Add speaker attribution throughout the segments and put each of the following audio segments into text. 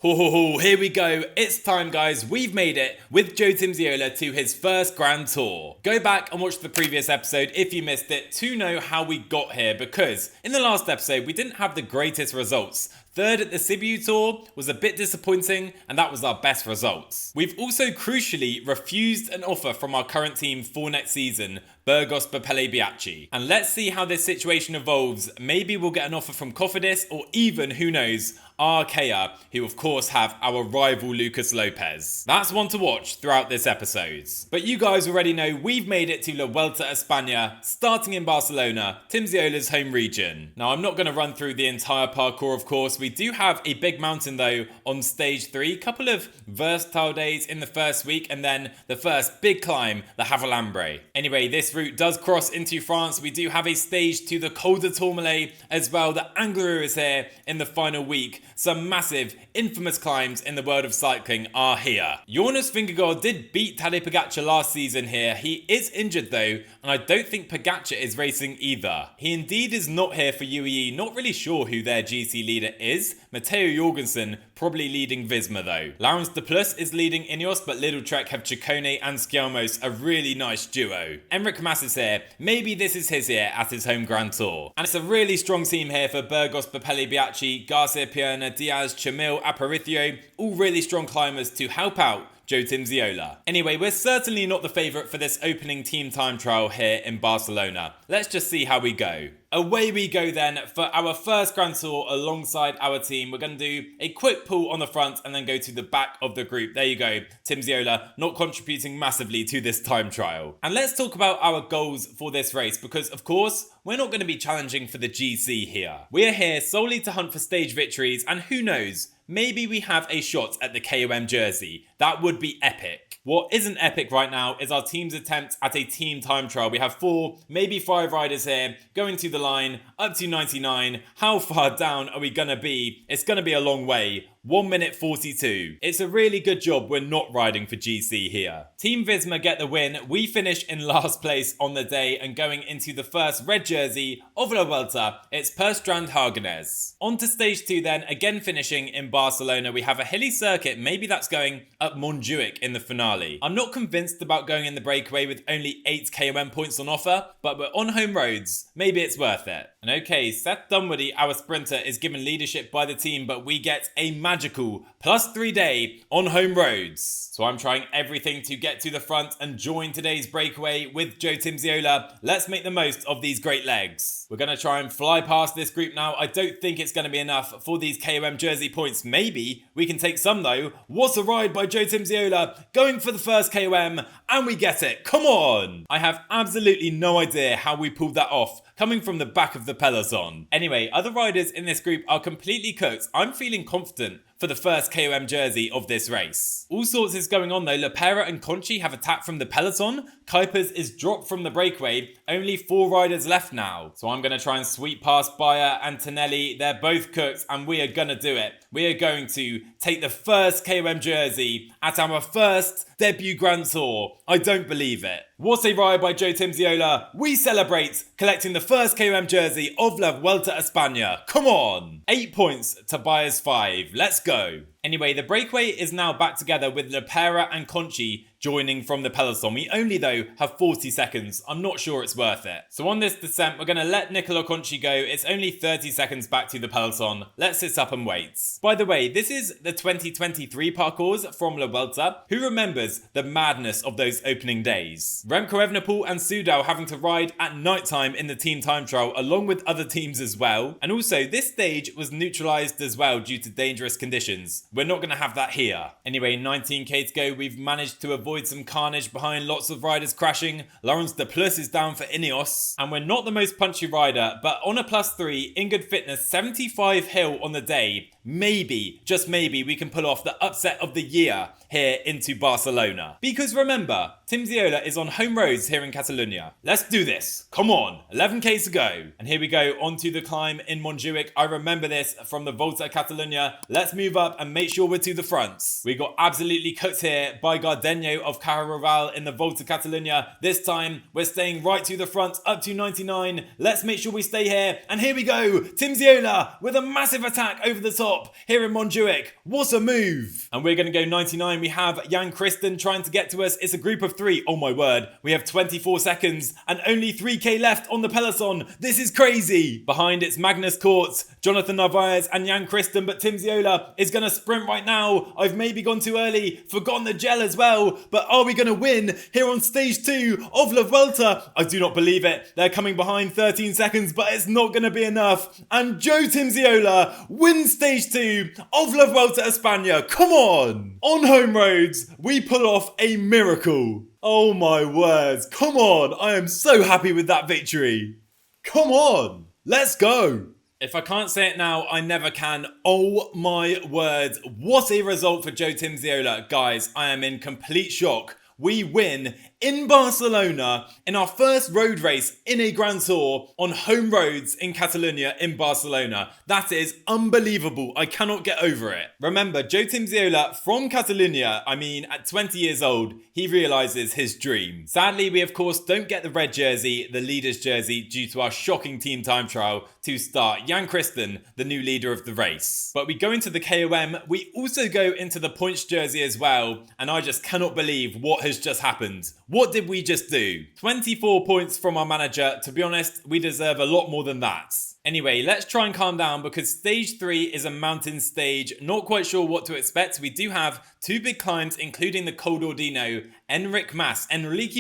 Speaker 1: Here we go. It's time, guys. We've made it with Joe Timmsiola to his first Grand Tour. Go back and watch the previous episode if you missed it to know how we got here, because in the last episode we didn't have the greatest results. Third at the Sibiu Tour was a bit disappointing, and that was our best results. We've also crucially refused an offer from our current team for next season, Burgos Biachi. And let's see how this situation evolves. Maybe we'll get an offer from Cofidis, or even, who knows, Arkea, who of course have our rival Lucas Lopez. That's one to watch throughout this episode. But you guys already know we've made it to La Vuelta Espana, starting in Barcelona, Timmsiola's home region. Now I'm not going to run through the entire parkour, of course. We do have a big mountain though on stage 3, couple of versatile days in the first week, and then the first big climb, the Havalambre. Anyway, this route does cross into France. We do have a stage to the Col de Tourmalet as well. The Angliru is here in the final week. Some massive, infamous climbs in the world of cycling are here. Jonas Vingegaard did beat Tadej Pogacar last season here. He is injured though, and I don't think Pogacar is racing either. He indeed is not here for UAE. Not really sure who their GC leader is. Matteo Jorgensen probably leading Visma though. Laurens de Plus is leading Ineos, but Little Trek have Ciccone and Scialmos, a really nice duo. Enric Mas is here. Maybe this is his year at his home Grand Tour. And it's a really strong team here for Burgos Biachi, Garcia Pierna, Diaz, Chamil, Aparicio, all really strong climbers to help out Joe Timmsiola. Anyway, we're certainly not the favourite for this opening team time trial here in Barcelona. Let's just see how we go. Away we go then for our first Grand Tour alongside our team. We're going to do a quick pull on the front and then go to the back of the group. There you go. Timmsiola not contributing massively to this time trial. And let's talk about our goals for this race, because of course, we're not going to be challenging for the GC here. We're here solely to hunt for stage victories, and who knows, maybe we have a shot at the KOM jersey. That would be epic. What isn't epic right now is our team's attempt at a team time trial. We have 4, maybe 5 riders here going to the line up to 99. How far down are we going to be? It's going to be a long way. 1 minute 42. It's a really good job we're not riding for GC here. Team Visma get the win. We finish in last place on the day and going into the first red jersey of La Vuelta, it's Per Strand Hagenes. On to stage 2 then, again finishing in Barcelona. We have a hilly circuit. Maybe that's going up Montjuic in the finale. I'm not convinced about going in the breakaway with only 8 KOM points on offer, but we're on home roads. Maybe it's worth it. And okay, Seth Dunwoody, our sprinter, is given leadership by the team, but we get a magical +3 day on home roads. So I'm trying everything to get to the front and join today's breakaway with Joe Timmsiola. Let's make the most of these great legs. We're going to try and fly past this group now. I don't think it's going to be enough for these KOM jersey points. Maybe we can take some though. What a ride by Joe Timmsiola, going for the first KOM, and we get it. Come on! I have absolutely no idea how we pulled that off, coming from the back of the peloton. Anyway, other riders in this group are completely cooked. I'm feeling confident for the first KOM jersey of this race. All sorts is going on though. Lepera and Conchi have attacked from the peloton. Kuipers is dropped from the breakaway. Only 4 riders left now. So I'm going to try and sweep past Bayer and Tonelli. They're both cooked and we are going to do it. We are going to take the first KOM jersey at our first debut Grand Tour. I don't believe it. What a ride by Joe Timmsiola. We celebrate collecting the first KOM jersey of La Vuelta Espana. Come on! 8 points to Bayer's 5. Let's go. Anyway, the breakaway is now back together with Lepera and Conchi joining from the peloton. We only, though, have 40 seconds. I'm not sure it's worth it. So on this descent, we're going to let Nicola Conchi go. It's only 30 seconds back to the peloton. Let's sit up and wait. By the way, this is the 2023 parcours from La Vuelta. Who remembers the madness of those opening days? Remco Evenepoel and Soudal having to ride at nighttime in the team time trial, along with other teams as well. And also, this stage was neutralised as well due to dangerous conditions. We're not going to have that here. Anyway, 19k to go. We've managed to avoid some carnage behind, lots of riders crashing. Laurens de Plus is down for Ineos. And we're not the most punchy rider, but on a +3, in good fitness, 75 hill on the day. Maybe, just maybe, we can pull off the upset of the year here into Barcelona. Because remember, Timmsiola is on home roads here in Catalunya. Let's do this. Come on, 11k to go. And here we go onto the climb in Montjuic. I remember this from the Volta a Catalunya. Let's move up and make sure we're to the fronts. We got absolutely cooked here by Gardeno of Caraval in the Volta Catalunya. This time, we're staying right to the front, up to 99. Let's make sure we stay here. And here we go, Timmsiola with a massive attack over the top here in Montjuic. What a move. And we're going to go 99. We have Jan Christen trying to get to us. It's a group of 3. Oh my word. We have 24 seconds and only 3k left on the peloton. This is crazy. Behind it's Magnus Kortz, Jonathan Narvaez and Jan Christen, but Timmsiola is going to sprint right now. I've maybe gone too early, forgotten the gel as well, but are we going to win here on stage 2 of La Vuelta? I do not believe it. They're coming behind 13 seconds, but it's not going to be enough. And Joe Timmsiola wins stage 2 of La Vuelta a Espana. Come on! On home roads, we pull off a miracle. Oh my words, come on, I am so happy with that victory. Come on, let's go. If I can't say it now, I never can. Oh my words, what a result for Joe Timmsiola. Guys, I am in complete shock. We win in Barcelona in our first road race in a Grand Tour on home roads in Catalunya in Barcelona. That is unbelievable. I cannot get over it. Remember, Joe Timmsiola from Catalunya, at 20 years old, he realises his dream. Sadly, we of course don't get the red jersey, the leader's jersey, due to our shocking team time trial to start Jan Christen, the new leader of the race. But we go into the KOM, we also go into the points jersey as well, and I just cannot believe what has just happened. What did we just do? 24 points from our manager. To be honest, we deserve a lot more than that. Anyway, let's try and calm down because stage 3 is a mountain stage. Not quite sure what to expect. We do have 2 big climbs, including the Col d'Ordino. Enrique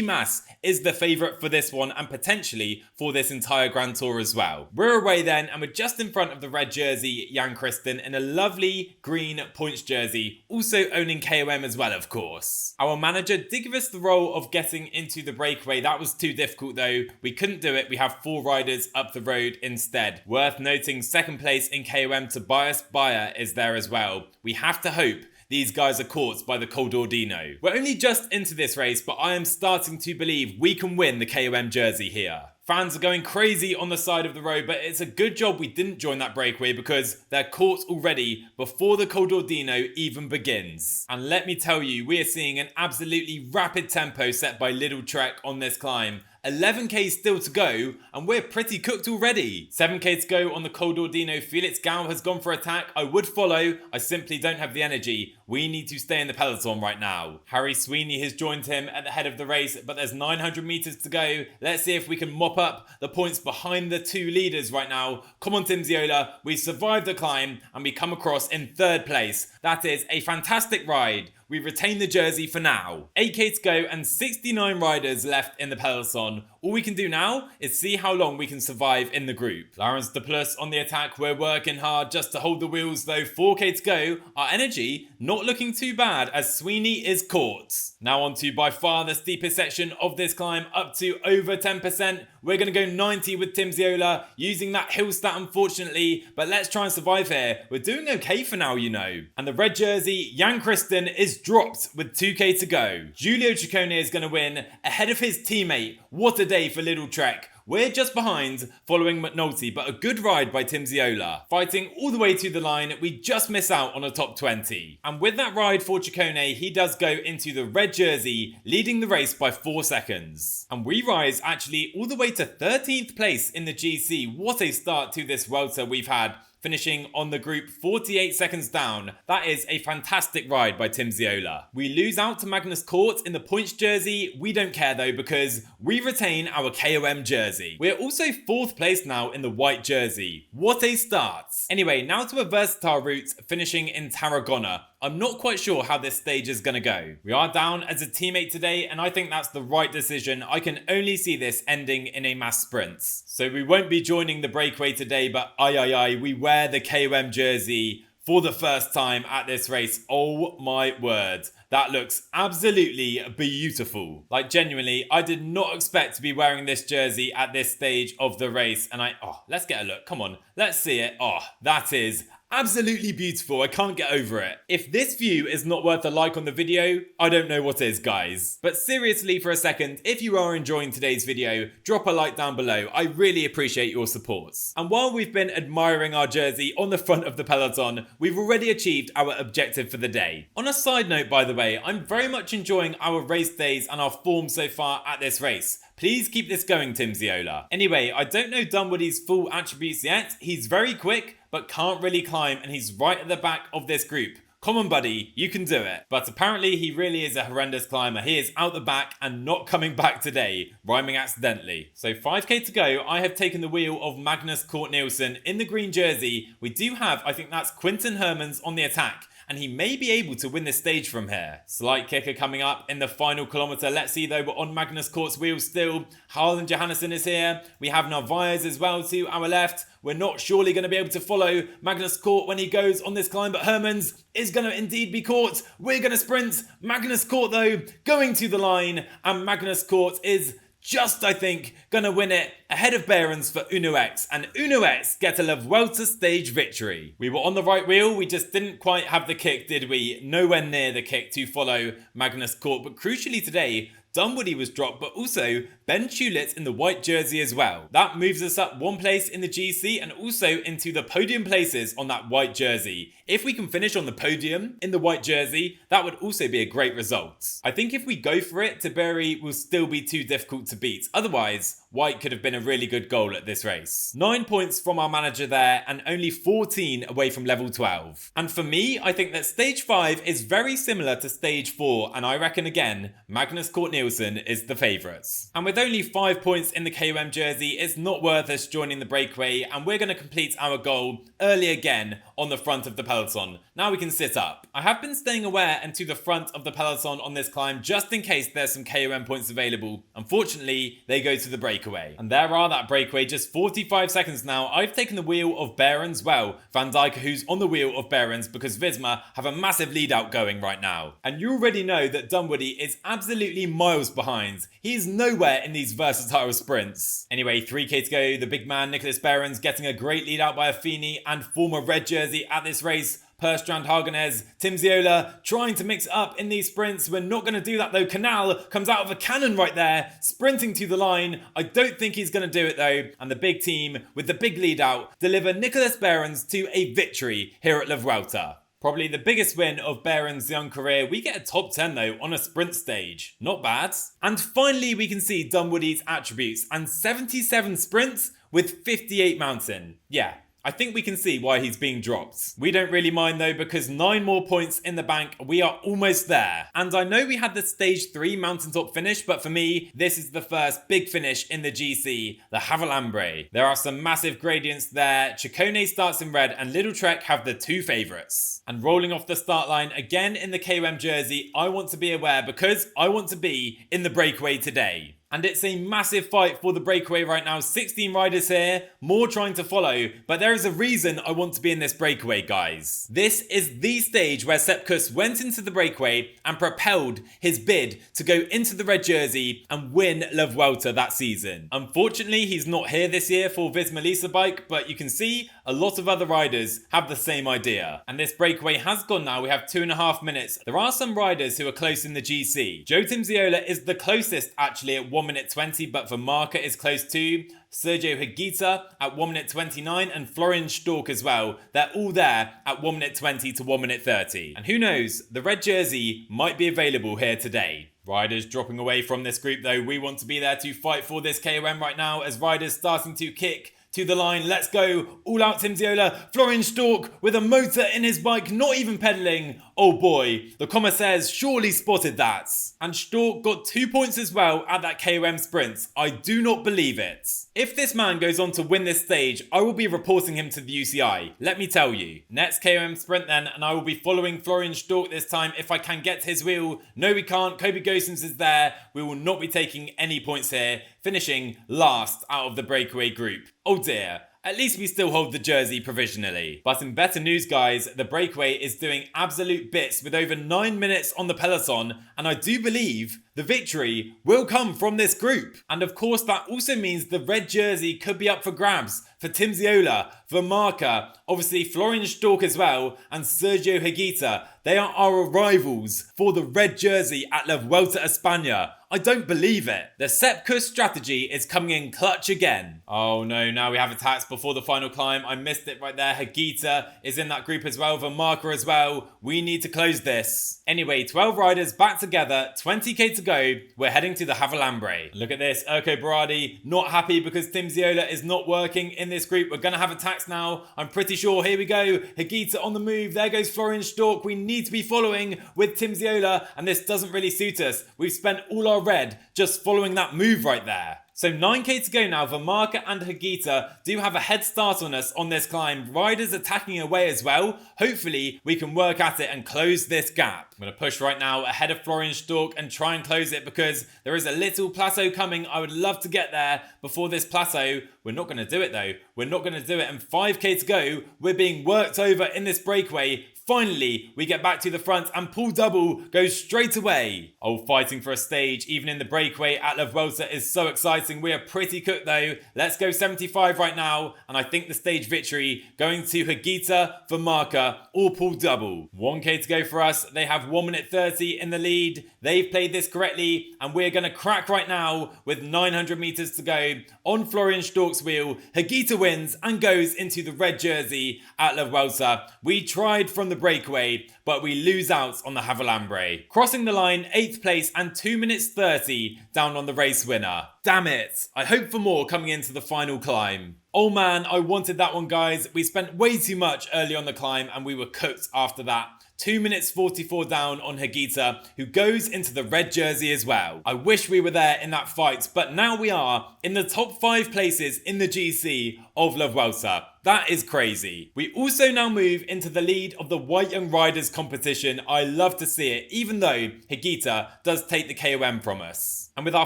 Speaker 1: Mas is the favourite for this one and potentially for this entire Grand Tour as well. We're away then and we're just in front of the red jersey, Jan Christen, in a lovely green points jersey, also owning KOM as well, of course. Our manager did give us the role of getting into the breakaway. That was too difficult though. We couldn't do it. We have 4 riders up the road instead. Worth noting, second place in KOM, Tobias Bayer is there as well. We have to hope these guys are caught by the Col d'Ordino. We're only just into this race, but I am starting to believe we can win the KOM jersey here. Fans are going crazy on the side of the road, but it's a good job we didn't join that breakaway because they're caught already before the Col d'Ordino even begins. And let me tell you, we are seeing an absolutely rapid tempo set by Little Trek on this climb. 11k still to go, and we're pretty cooked already. 7k to go on the Col d'Ordino. Felix Gau has gone for attack. I would follow. I simply don't have the energy. We need to stay in the peloton right now. Harry Sweeney has joined him at the head of the race, but there's 900 meters to go. Let's see if we can mop up the points behind the 2 leaders right now. Come on, Timmsiola. We survived the climb, and we come across in 3rd place. That is a fantastic ride. We retain the jersey for now. 8k to go and 69 riders left in the peloton. All we can do now is see how long we can survive in the group. Laurens de Plus on the attack. We're working hard just to hold the wheels though. 4k to go. Our energy not looking too bad as Sweeney is caught. Now on to by far the steepest section of this climb, up to over 10%. We're going to go 90 with Timmsiola, using that hill stat unfortunately, but let's try and survive here. We're doing okay for now, you know. And the red jersey, Jan Christen, is dropped with 2k to go. Giulio Ciccone is going to win ahead of his teammate. What a day for Little Trek. We're just behind, following McNulty, but a good ride by Timmsiola. Fighting all the way to the line, we just miss out on a top 20. And with that ride for Ciccone, he does go into the red jersey, leading the race by 4 seconds. And we rise actually all the way to 13th place in the GC. What a start to this Vuelta we've had, finishing on the group 48 seconds down. That is a fantastic ride by Timmsiola. We lose out to Magnus Kort in the points jersey. We don't care though because we retain our KOM jersey. We're also 4th place now in the white jersey. What a start. Anyway, now to a versatile route, finishing in Tarragona. I'm not quite sure how this stage is going to go. We are down as a teammate today, and I think that's the right decision. I can only see this ending in a mass sprint. So we won't be joining the breakaway today, but we wear the KOM jersey for the first time at this race. Oh my word. That looks absolutely beautiful. Like genuinely, I did not expect to be wearing this jersey at this stage of the race. And let's get a look. Come on, let's see it. Oh, that is Absolutely beautiful, I can't get over it. If this view is not worth a like on the video, I don't know what is, guys. But seriously for a second, if you are enjoying today's video, drop a like down below. I really appreciate your support. And while we've been admiring our jersey on the front of the peloton, we've already achieved our objective for the day. On a side note, by the way, I'm very much enjoying our race days and our form so far at this race. Please keep this going, Timmsiola. Anyway, I don't know Dunwoody's full attributes yet. He's very quick, but can't really climb, and he's right at the back of this group. Come on, buddy, you can do it. But apparently he really is a horrendous climber. He is out the back and not coming back today, rhyming accidentally. So 5k to go, I have taken the wheel of Magnus Cort Nielsen in the green jersey. We do have, I think that's Quinten Hermans on the attack, and he may be able to win this stage from here. Slight kicker coming up in the final kilometre. Let's see though, we're on Magnus Cort's wheels still. Harlan Johannesson is here. We have Narvaez as well to our left. We're not surely going to be able to follow Magnus Cort when he goes on this climb, but Hermans is going to indeed be caught. We're going to sprint. Magnus Cort though, going to the line, and Magnus Cort is just, I think, gonna win it ahead of Behrens for Uno X, and Uno X get a Vuelta stage victory. We were on the right wheel, we just didn't quite have the kick, did we? Nowhere near the kick to follow Magnus Cort, but crucially today, Dunwoody was dropped, but also Ben Tulett in the white jersey as well. That moves us up one place in the GC and also into the podium places on that white jersey. If we can finish on the podium in the white jersey, that would also be a great result. I think if we go for it, Tiberi will still be too difficult to beat. Otherwise, white could have been a really good goal at this race. 9 points from our manager there and only 14 away from level 12. And for me, I think that stage 5 is very similar to stage 4, and I reckon again, Magnus Cort Nielsen is the favourites. And with only 5 points in the KOM jersey, it's not worth us joining the breakaway, and we're going to complete our goal early again on the front of the peloton. Now we can sit up. I have been staying aware and to the front of the peloton on this climb just in case there's some KOM points available. Unfortunately, they go to the breakaway. And there are that breakaway, just 45 seconds now. I've taken the wheel of Behrens, well, Van Dijk who's on the wheel of Behrens because Visma have a massive lead out going right now. And you already know that Dunwoody is absolutely miles behind. He is nowhere in these versatile sprints. Anyway, 3k to go, the big man Nicholas Behrens getting a great lead out by Affini and former red jersey at this race. Perstrand Hagenez, Timmsiola trying to mix it up in these sprints. We're not going to do that though. Canal comes out of a cannon right there, sprinting to the line. I don't think he's going to do it though. And the big team with the big lead out deliver Nicholas Behrens to a victory here at La Vuelta. Probably the biggest win of Behrens' young career. We get a top 10 though on a sprint stage. Not bad. And finally we can see Dunwoody's attributes and 77 sprints with 58 mountain. Yeah. I think we can see why he's being dropped. We don't really mind though because 9 more points in the bank, we are almost there. And I know we had the stage 3 mountaintop finish, but for me, this is the first big finish in the GC, the Havalambre. There are some massive gradients there. Chicone starts in red and Little Trek have the 2 favourites. And rolling off the start line again in the KOM jersey, I want to be aware because I want to be in the breakaway today. And it's a massive fight for the breakaway right now. 16 riders here, more trying to follow. But there is a reason I want to be in this breakaway, guys. This is the stage where Sepp Kuss went into the breakaway and propelled his bid to go into the red jersey and win La Vuelta that season. Unfortunately, he's not here this year for Visma Lease bike, but you can see a lot of other riders have the same idea. And this breakaway has gone now. We have 2.5 minutes. There are some riders who are close in the GC. Joe Timmsiola is the closest actually at 1 minute 20, but Vermarka is close too. Sergio Higuita at 1 minute 29 and Florian Stork as well. They're all there at 1 minute 20 to 1 minute 30. And who knows, the red jersey might be available here today. Riders dropping away from this group though. We want to be there to fight for this KOM right now as riders starting to kick to the line. Let's go. All out Timmsiola. Florian Stork with a motor in his bike, not even pedaling. Oh boy, the commissaires surely spotted that. And Stork got 2 points as well at that KOM sprint. I do not believe it. If this man goes on to win this stage, I will be reporting him to the UCI. Let me tell you. Next KOM sprint then, and I will be following Florian Stork this time if I can get to his wheel. No, we can't. Kobe Gosens is there. We will not be taking any points here, finishing last out of the breakaway group. Oh dear. At least we still hold the jersey provisionally. But in better news, guys, the breakaway is doing absolute bits with over 9 minutes on the peloton, and I do believe the victory will come from this group. And of course, that also means the red jersey could be up for grabs for Timmsiola, Vermarker, obviously Florian Stork as well, and Sergio Higuita. They are our rivals for the red jersey at La Vuelta a Espana. I don't believe it. The Sepp Kuss strategy is coming in clutch again. Oh no, now we have attacks before the final climb. I missed it right there. Higuita is in that group as well. Vermarker as well. We need to close this. Anyway, 12 riders back together. 20k to go. We're heading to the Havalambre. Look at this. Urko Berardi not happy because Timmsiola is not working in this group. We're going to have attacks now. I'm pretty sure. Here we go. Higuita on the move. There goes Florian Stork. We need to be following with Timmsiola, and this doesn't really suit us. We've spent all our red just following that move right there. So 9k to go now. Vermarker and Higuita do have a head start on us on this climb. Riders attacking away as well. Hopefully we can work at it and close this gap. I'm going to push right now ahead of Florian Stork and try and close it because there is a little plateau coming. I would love to get there before this plateau. We're not going to do it though. We're not going to do it. And 5k to go. We're being worked over in this breakaway. Finally, we get back to the front and Paul Double goes straight away. Oh, fighting for a stage, even in the breakaway at La Vuelta is so exciting. We are pretty cooked though. Let's go 75 right now. And I think the stage victory going to Higuita, Vermarker, or Paul Double. 1k to go for us. They have 1 minute 30 in the lead. They've played this correctly. And we're going to crack right now with 900 meters to go. On Florian Stork's wheel, Higuita wins and goes into the red jersey at La Vuelta. We tried from the breakaway, but we lose out on the Havalambre. Crossing the line, 8th place and 2 minutes 30 down on the race winner. Damn it, I hope for more coming into the final climb. Oh man, I wanted that one guys. We spent way too much early on the climb and we were cooked after that. 2 minutes 44 down on Higuita, who goes into the red jersey as well. I wish we were there in that fight, but now we are in the top 5 places in the GC of La Vuelta. That is crazy. We also now move into the lead of the White Young Riders competition. I love to see it, even though Higuita does take the KOM from us. And with our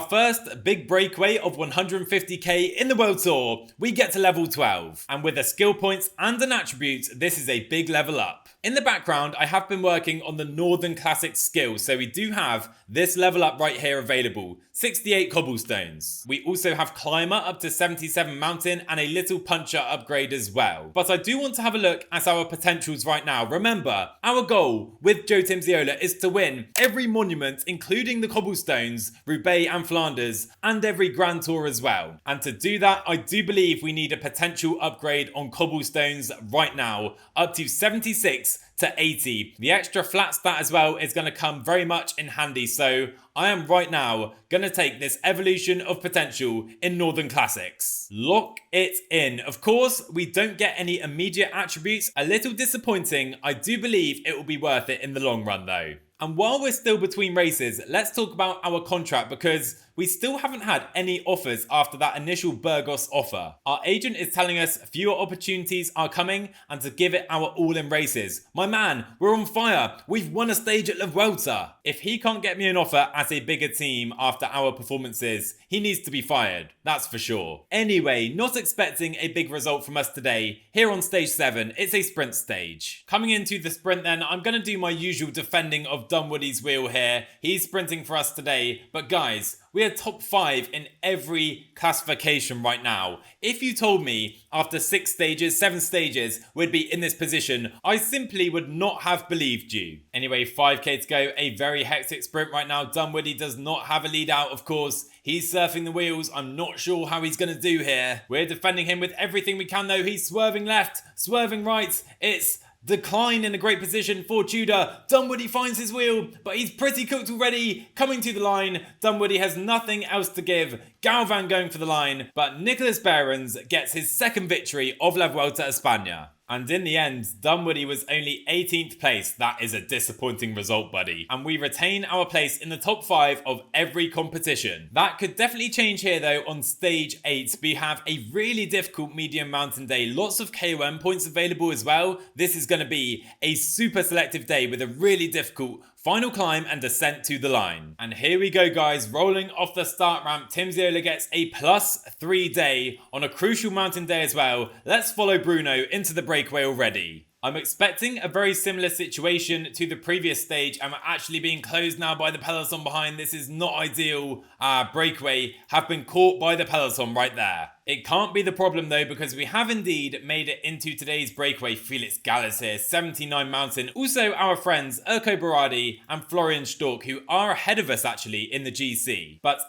Speaker 1: first big breakaway of 150k in the World Tour, we get to level 12. And with the skill points and an attribute, this is a big level up. In the background, I have been working on the Northern Classic skill, so we do have this level up right here available. 68 cobblestones. We also have climber up to 77 mountain and a little puncher upgrade as well. But I do want to have a look at our potentials right now. Remember, our goal with Joe Timmsiola is to win every monument, including the cobblestones, Roubaix and Flanders, and every Grand Tour as well. And to do that, I do believe we need a potential upgrade on cobblestones right now, up to 76 to 80. The extra flat stat as well is going to come very much in handy, so I am right now going to take this evolution of potential in Northern Classics. Lock it in. Of course, we don't get any immediate attributes. A little disappointing. I do believe it will be worth it in the long run though. And while we're still between races, let's talk about our contract because we still haven't had any offers after that initial Burgos offer. Our agent is telling us fewer opportunities are coming and to give it our all in races. My man, we're on fire. We've won a stage at La Vuelta. If he can't get me an offer at a bigger team after our performances, he needs to be fired. That's for sure. Anyway, not expecting a big result from us today. Here on stage 7, it's a sprint stage. Coming into the sprint then, I'm going to do my usual defending of Dunwoody's wheel here. He's sprinting for us today. But guys, we are top 5 in every classification right now. If you told me after 6 stages, 7 stages, we'd be in this position, I simply would not have believed you. Anyway, 5k to go, a very hectic sprint right now. Dunwoody does not have a lead out, of course. He's surfing the wheels. I'm not sure how he's going to do here. We're defending him with everything we can though. He's swerving left, swerving right. It's decline in a great position for Tudor. Dunwoody finds his wheel, but he's pretty cooked already. Coming to the line, Dunwoody has nothing else to give. Galvan going for the line, but Nicholas Behrens gets his second victory of La Vuelta a Espana. And in the end, Dunwoody was only 18th place. That is a disappointing result, buddy. And we retain our place in the top 5 of every competition. That could definitely change here though on stage 8. We have a really difficult medium mountain day. Lots of KOM points available as well. This is going to be a super selective day with a really difficult final climb and descent to the line. And here we go guys, rolling off the start ramp. Timmsiola gets a +3 day on a crucial mountain day as well. Let's follow Bruno into the breakaway already. I'm expecting a very similar situation to the previous stage, and we're actually being closed now by the peloton behind. This is not ideal. Breakaway have been caught by the peloton right there. It can't be the problem though, because we have indeed made it into today's breakaway. Felix Gallus here, 79 Mountain. Also our friends Erko Berardi and Florian Stork, who are ahead of us actually in the GC. But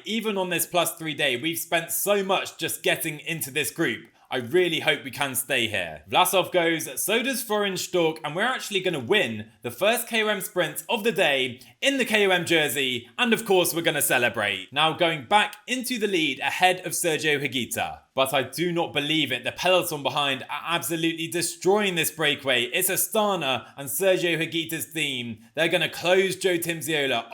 Speaker 1: even on this +3 day, we've spent so much just getting into this group. I really hope we can stay here. Vlasov goes, so does Florian Stork, and we're actually going to win the first KOM sprint of the day in the KOM jersey, and of course we're going to celebrate. Now going back into the lead ahead of Sergio Higuita. But I do not believe it. The peloton behind are absolutely destroying this breakaway. It's Astana and Sergio Higuita's team. They're going to close Joe Timmsiola.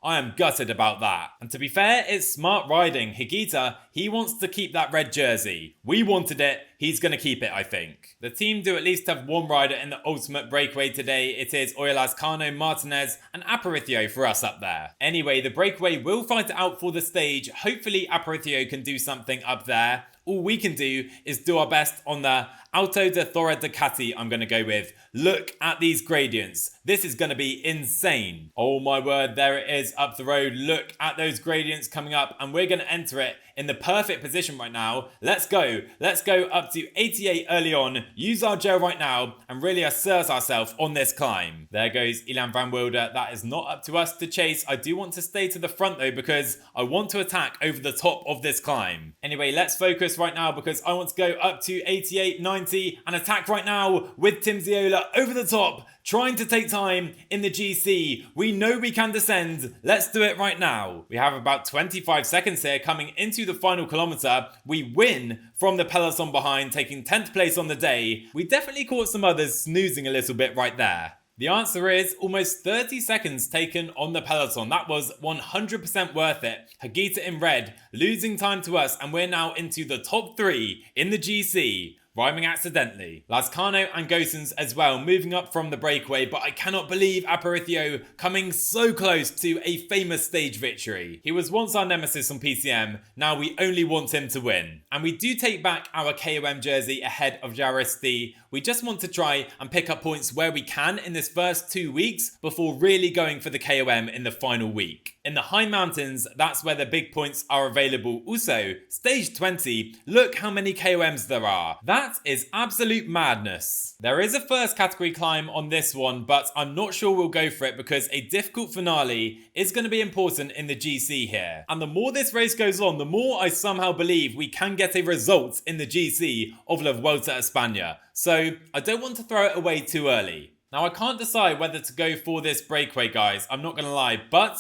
Speaker 1: I am gutted about that. And to be fair, it's smart riding. Higuita, he wants to keep that red jersey. We wanted it. He's going to keep it, I think. The team do at least have one rider in the ultimate breakaway today. It is Oyalascano, Martinez and Aparicio for us up there. Anyway, the breakaway will fight it out for the stage. Hopefully Aparicio can do something up there. All we can do is do our best on the Alto de Thora Ducati I'm going to go with. Look at these gradients. This is going to be insane. Oh my word, there it is up the road. Look at those gradients coming up, and we're going to enter it in the perfect position right now. Let's go. Let's go up to 88 early on, use our gel right now, and really assert ourselves on this climb. There goes Ilan van Wilde. That is not up to us to chase. I do want to stay to the front though, because I want to attack over the top of this climb. Anyway, let's focus right now, because I want to go up to 88, 90 and attack right now with Timmsiola over the top, trying to take time in the GC. We know we can descend. Let's do it right now. We have about 25 seconds here coming into the final kilometre. We win from the peloton behind, taking 10th place on the day. We definitely caught some others snoozing a little bit right there. The answer is almost 30 seconds taken on the peloton. That was 100% worth it. Higuita in red, losing time to us, and we're now into the top 3 in the GC. Rhyming accidentally. Lascano and Gosens as well, moving up from the breakaway, but I cannot believe Aparicio coming so close to a famous stage victory. He was once our nemesis on PCM, now we only want him to win. And we do take back our KOM jersey ahead of Jaristi. We just want to try and pick up points where we can in this first 2 weeks before really going for the KOM in the final week. In the high mountains, that's where the big points are available. Also, stage 20, look how many KOMs there are. That is absolute madness. There is a first category climb on this one, but I'm not sure we'll go for it because a difficult finale is going to be important in the GC here. And the more this race goes on, the more I somehow believe we can get a result in the GC of La Vuelta a España. So I don't want to throw it away too early. Now I can't decide whether to go for this breakaway, guys. I'm not going to lie, but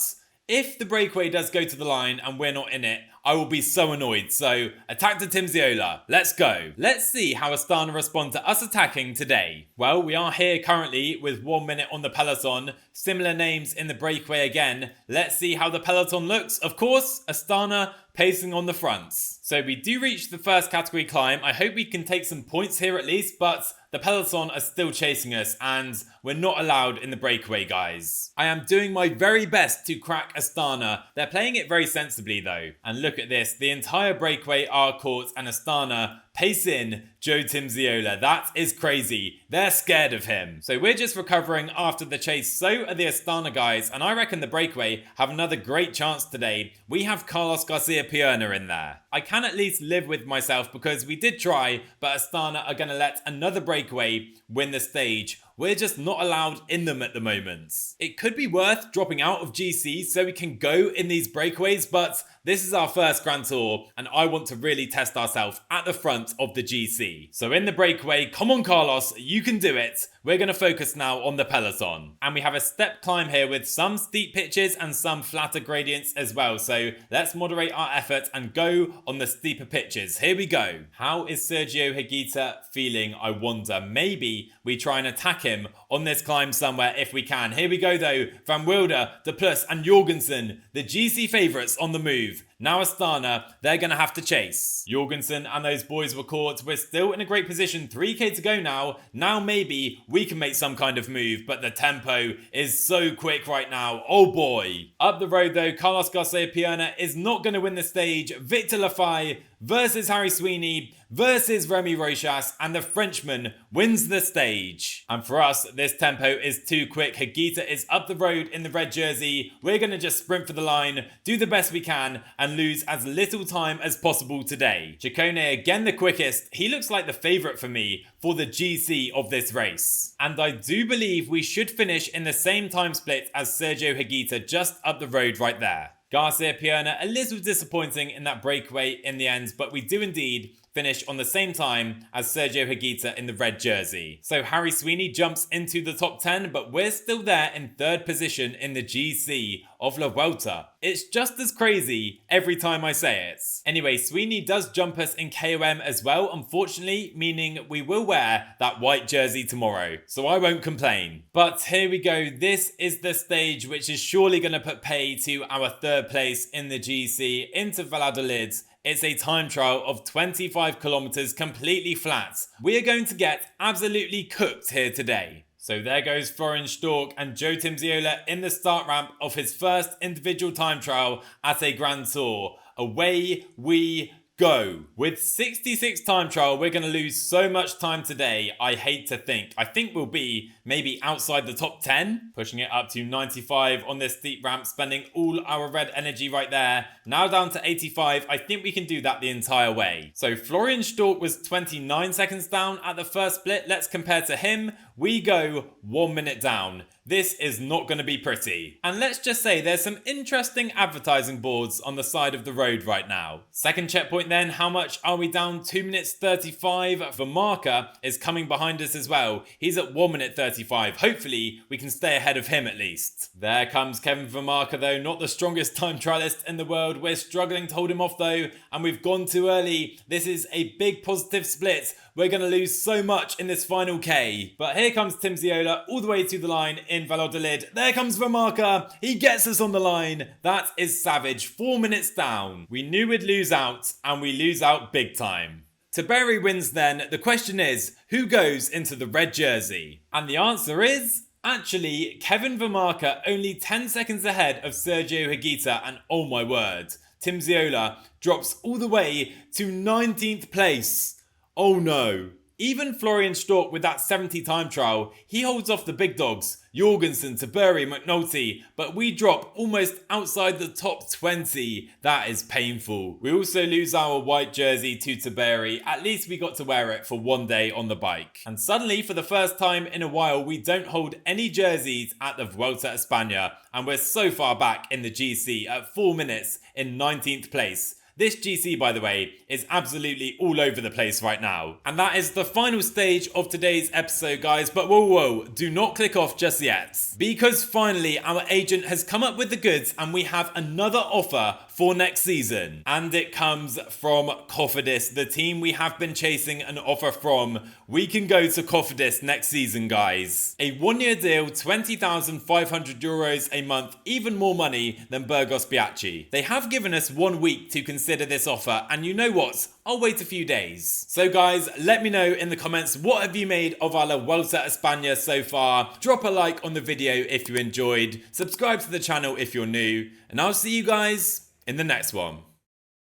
Speaker 1: if the breakaway does go to the line and we're not in it, I will be so annoyed. So attack to Timmsiola. Let's go. Let's see how Astana respond to us attacking today. Well, we are here currently with 1 minute on the peloton. Similar names in the breakaway again. Let's see how the peloton looks. Of course, Astana pacing on the fronts. So we do reach the first category climb. I hope we can take some points here at least, but the peloton are still chasing us and we're not allowed in the breakaway, guys. I am doing my very best to crack Astana. They're playing it very sensibly though. And look at this, the entire breakaway are caught and Astana pace in Joe Timmsiola. That is crazy. They're scared of him. So we're just recovering after the chase. So are the Astana guys, and I reckon the breakaway have another great chance today. We have Carlos Garcia Pierna in there. I can at least live with myself because we did try, but Astana are going to let another breakaway win the stage. We're just not allowed in them at the moment. It could be worth dropping out of GC so we can go in these breakaways, but this is our first Grand Tour and I want to really test ourselves at the front of the GC. So in the breakaway, come on Carlos, you can do it. We're going to focus now on the peloton. And we have a step climb here with some steep pitches and some flatter gradients as well. So let's moderate our effort and go on the steeper pitches. Here we go. How is Sergio Higuita feeling, I wonder? Maybe we try and attack him on this climb somewhere if we can. Here we go though. Van Wilde, De Plus and Jorgensen, the GC favourites on the move. Now Astana, they're going to have to chase. Jorgensen and those boys were caught. We're still in a great position. 3k to go now. Now maybe we can make some kind of move, but the tempo is so quick right now. Oh boy. Up the road though, Carlos Garcia Pierna is not going to win the stage. Victor Lafay versus Harry Sweeney versus Remy Rochas, and the Frenchman wins the stage. And for us, this tempo is too quick. Higuita is up the road in the red jersey. We're going to just sprint for the line, do the best we can, and lose as little time as possible today. Ciccone again the quickest. He looks like the favourite for me for the GC of this race. And I do believe we should finish in the same time split as Sergio Higuita just up the road right there. Garcia Pierna a little disappointing in that breakaway in the end, but we do indeed finish on the same time as Sergio Higuita in the red jersey. So Harry Sweeney jumps into the top 10, but we're still there in third position in the GC of La Vuelta. It's just as crazy every time I say it. Anyway, Sweeney does jump us in KOM as well, unfortunately, meaning we will wear that white jersey tomorrow, so I won't complain. But here we go, this is the stage which is surely going to put pay to our third place in the GC into Valladolid. It's a time trial of 25 kilometers completely flat. We are going to get absolutely cooked here today. So there goes Florian Stork and Joe Timmsiola in the start ramp of his first individual time trial at a Grand Tour. Away we go. With 66 time trial, we're going to lose so much time today, I hate to think. I think we'll be maybe outside the top 10, pushing it up to 95 on this steep ramp, spending all our red energy right there. Now down to 85, I think we can do that the entire way. So Florian Stork was 29 seconds down at the first split. Let's compare to him. We go 1 minute down. This is not going to be pretty. And let's just say there's some interesting advertising boards on the side of the road right now. Second checkpoint then, how much are we down? 2 minutes 35. Vermarker is coming behind us as well. He's at 1 minute 35. Hopefully we can stay ahead of him at least. There comes Kevin Vermarker though, not the strongest time trialist in the world. We're struggling to hold him off though, and we've gone too early. This is a big positive split. We're going to lose so much in this final K. But here comes Timmsiola all the way to the line in Valladolid. There comes Vermarker. He gets us on the line. That is savage. 4 minutes down. We knew we'd lose out, and we lose out big time. Taberi wins then. The question is, who goes into the red jersey? And the answer is actually Kevin Vermarker, only 10 seconds ahead of Sergio Higuita, and oh my word, Timmsiola drops all the way to 19th place. Oh no. Even Florian Stork with that 70 time trial, he holds off the big dogs, Jorgensen, Taberi, McNulty, but we drop almost outside the top 20. That is painful. We also lose our white jersey to Taberi. At least we got to wear it for 1 day on the bike. And suddenly, for the first time in a while, we don't hold any jerseys at the Vuelta Espana, and we're so far back in the GC at 4 minutes in 19th place. This GC, by the way, is absolutely all over the place right now. And that is the final stage of today's episode, guys. But whoa, do not click off just yet. Because finally, our agent has come up with the goods and we have another offer for next season. And it comes from Cofidis, the team we have been chasing an offer from. We can go to Cofidis next season, guys. A 1-year deal, 20,500 euros a month, even more money than Burgos Biachi. They have given us 1 week to consider this offer, and you know what? I'll wait a few days. So guys, let me know in the comments, what have you made of our La Vuelta Espana so far? Drop a like on the video if you enjoyed, subscribe to the channel if you're new, and I'll see you guys in the next one.